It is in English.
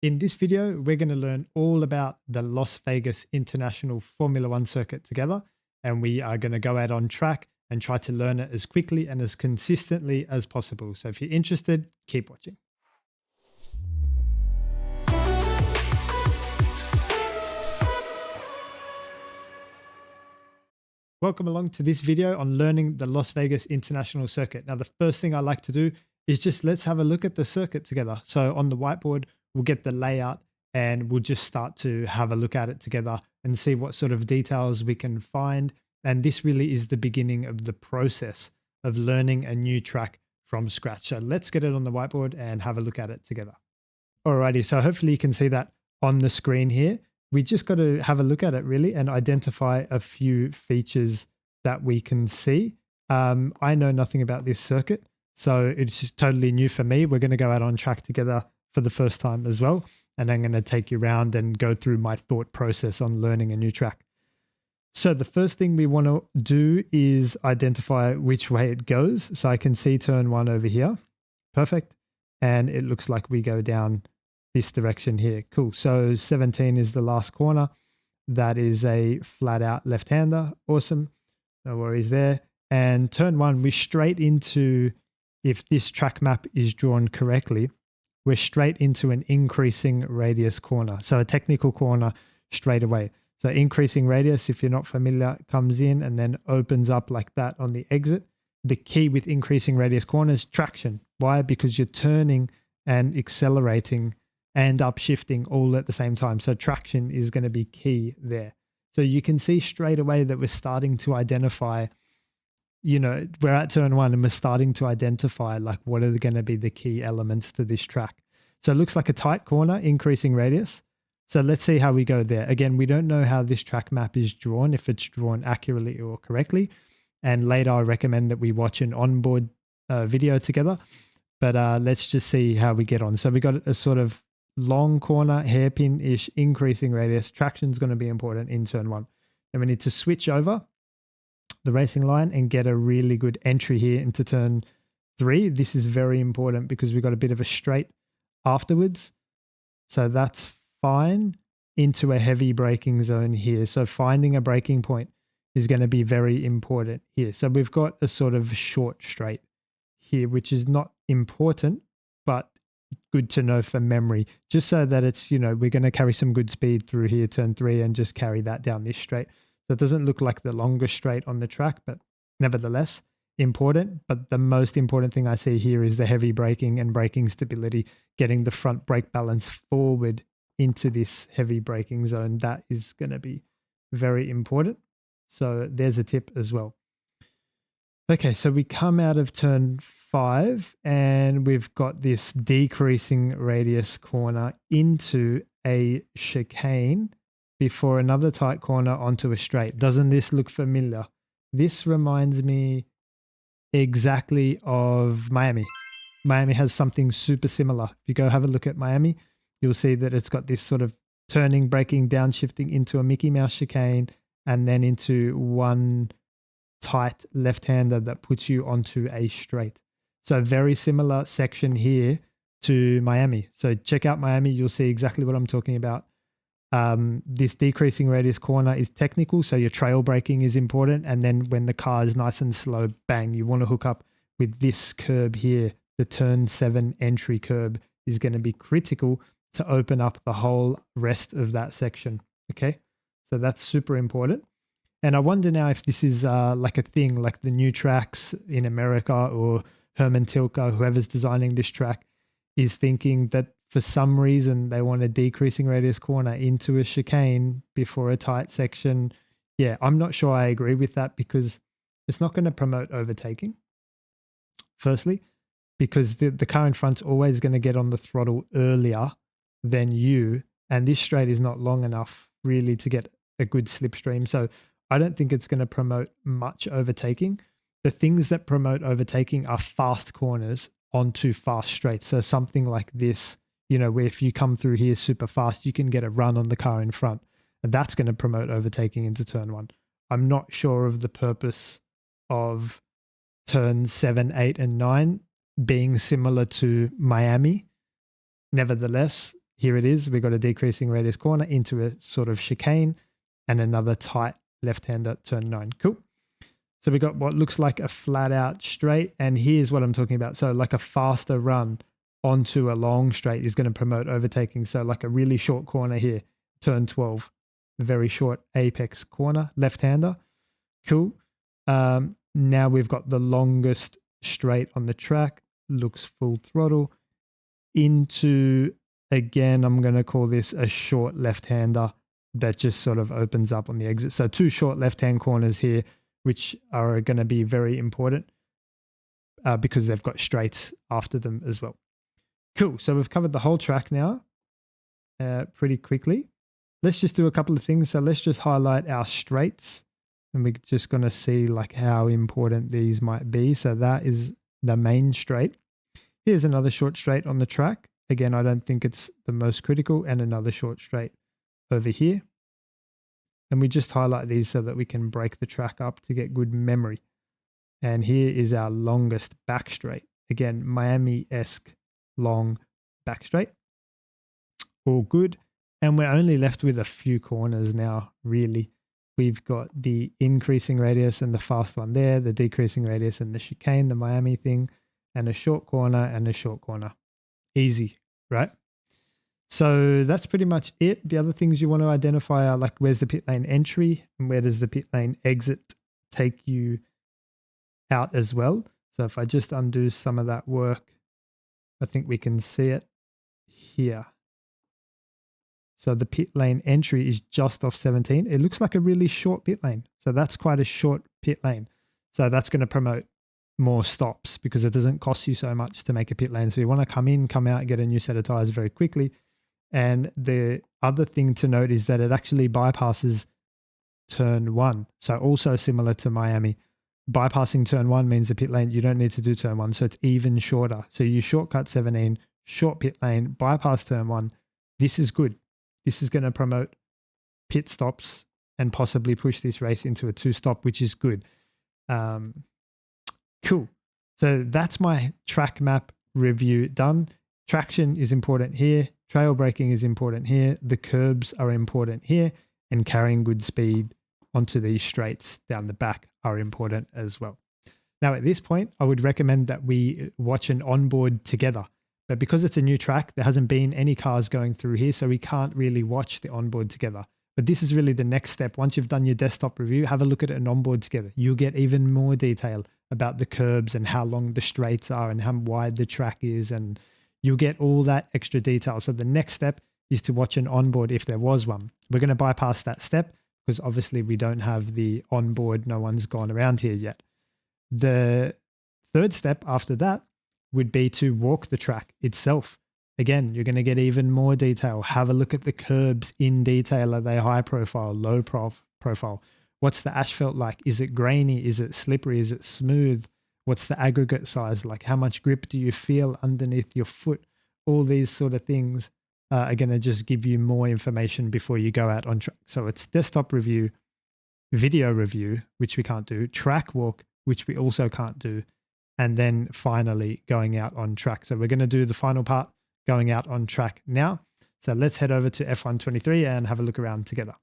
In this video, we're going to learn all about the Las Vegas International Formula One circuit together, and we are going to go out on track and try to learn it as quickly and as consistently as possible. So if you're interested, keep watching. Welcome along to this video on learning the Las Vegas International Circuit. Now, the first thing I like to do is just let's have a look at the circuit together. So on the whiteboard, we'll get the layout and we'll just start to have a look at it together and see what sort of details we can find. And this really is the beginning of the process of learning a new track from scratch. So let's get it on the whiteboard and have a look at it together. Alrighty, so hopefully you can see that on the screen here. We just got to have a look at it really and identify a few features that we can see. I know nothing about this circuit, so it's just totally new for me. We're going to go out on track together for the first time as well. And I'm going to take you around and go through my thought process on learning a new track. So the first thing we want to do is identify which way it goes. So I can see turn one over here. Perfect. And it looks like we go down this direction here. Cool. So 17 is the last corner. That is a flat out left-hander. Awesome. No worries there. And turn one, we're straight into, if this track map is drawn correctly, we're straight into an increasing radius corner. So a technical corner straight away. So increasing radius, if you're not familiar, comes in and then opens up like that on the exit. The key with increasing radius corners, traction. Why? Because you're turning and accelerating and upshifting all at the same time. So traction is going to be key there. So you can see straight away that we're starting to identify, we're at turn one and we're starting to identify like what are going to be the key elements to this track. So it looks like a tight corner, increasing radius. So let's see how we go there. Again, we don't know how this track map is drawn, if it's drawn accurately or correctly. And later I recommend that we watch an onboard video together. But let's just see how we get on. So we got a sort of long corner, hairpin-ish, increasing radius. Traction is going to be important in turn one. And we need to switch over the racing line and get a really good entry here into turn three. This is very important because we've got a bit of a straight afterwards. So that's fine, into a heavy braking zone here. So finding a braking point is going to be very important here. So we've got a sort of short straight here, which is not important, but good to know for memory, just so that it's, we're going to carry some good speed through here, turn three, and just carry that down this straight. So it doesn't look like the longest straight on the track, but nevertheless important. But the most important thing I see here is the heavy braking and braking stability, getting the front brake balance forward into this heavy braking zone. That is going to be very important. So there's a tip as well. Okay, so we come out of turn five and we've got this decreasing radius corner into a chicane before another tight corner onto a straight. Doesn't this look familiar? This reminds me exactly of Miami. Miami has something super similar. If you go have a look at Miami, you'll see that it's got this sort of turning, braking, downshifting into a Mickey Mouse chicane and then into one tight left-hander that puts you onto a straight. So very similar section here to Miami. So check out Miami. You'll see exactly what I'm talking about. This decreasing radius corner is technical. So your trail braking is important. And then when the car is nice and slow, bang, you want to hook up with this curb here. The turn 7 entry curb is going to be critical to open up the whole rest of that section. Okay. So that's super important. And I wonder now if this is like a thing, like the new tracks in America or Herman Tilke, whoever's designing this track, is thinking that for some reason they want a decreasing radius corner into a chicane before a tight section. Yeah, I'm not sure I agree with that because it's not going to promote overtaking. Firstly, because the car in front's always going to get on the throttle earlier than you, and this straight is not long enough really to get a good slipstream. So I don't think it's going to promote much overtaking. The things that promote overtaking are fast corners onto fast straights. So something like this, where if you come through here super fast, you can get a run on the car in front. And that's going to promote overtaking into turn one. I'm not sure of the purpose of turns 7, 8, and 9 being similar to Miami. Nevertheless, here it is. We've got a decreasing radius corner into a sort of chicane and another tight left-hander turn 9. Cool. So we got what looks like a flat out straight. And here's what I'm talking about. So like a faster run onto a long straight is going to promote overtaking. So like a really short corner here, turn 12, very short apex corner, left-hander. Cool. Now we've got the longest straight on the track, looks full throttle into, again, I'm going to call this a short left-hander that just sort of opens up on the exit. So 2 short left-hand corners here, which are going to be very important because they've got straights after them as well. Cool. So we've covered the whole track now pretty quickly. Let's just do a couple of things. So let's just highlight our straights, and we're just going to see like how important these might be. So that is the main straight. Here's another short straight on the track. Again, I don't think it's the most critical, and another short straight over here. And we just highlight these so that we can break the track up to get good memory. And here is our longest back straight. Again, Miami-esque long back straight. All good. And we're only left with a few corners now, really. We've got the increasing radius and the fast one there, the decreasing radius and the chicane, the Miami thing, and a short corner and a short corner. Easy, right? So that's pretty much it. The other things you want to identify are like, where's the pit lane entry and where does the pit lane exit take you out as well. So if I just undo some of that work, I think we can see it here. So the pit lane entry is just off 17. It looks like a really short pit lane. So that's quite a short pit lane. So that's going to promote more stops because it doesn't cost you so much to make a pit lane. So you want to come in, come out, get a new set of tires very quickly. And the other thing to note is that it actually bypasses turn 1. So also similar to Miami, bypassing turn 1 means the pit lane, you don't need to do turn 1. So it's even shorter. So you shortcut 17, short pit lane, bypass turn 1. This is good. This is going to promote pit stops and possibly push this race into a 2-stop, which is good. Cool. So that's my track map review done. Traction is important here. Trail braking is important here. The curbs are important here. And carrying good speed onto these straights down the back are important as well. Now, at this point, I would recommend that we watch an onboard together. But because it's a new track, there hasn't been any cars going through here, so we can't really watch the onboard together. But this is really the next step. Once you've done your desktop review, have a look at an onboard together. You'll get even more detail about the curbs and how long the straights are and how wide the track is, and you'll get all that extra detail. So the next step is to watch an onboard if there was one. We're going to bypass that step because obviously we don't have the onboard. No one's gone around here yet. The third step after that would be to walk the track itself. Again, you're going to get even more detail. Have a look at the curbs in detail. Are they high profile, low profile? What's the asphalt like? Is it grainy? Is it slippery? Is it smooth? What's the aggregate size like? How much grip do you feel underneath your foot? All these sort of things are going to just give you more information before you go out on track. So it's desktop review, video review, which we can't do, track walk, which we also can't do, and then finally going out on track. So we're going to do the final part, going out on track now. So let's head over to F123 and have a look around together.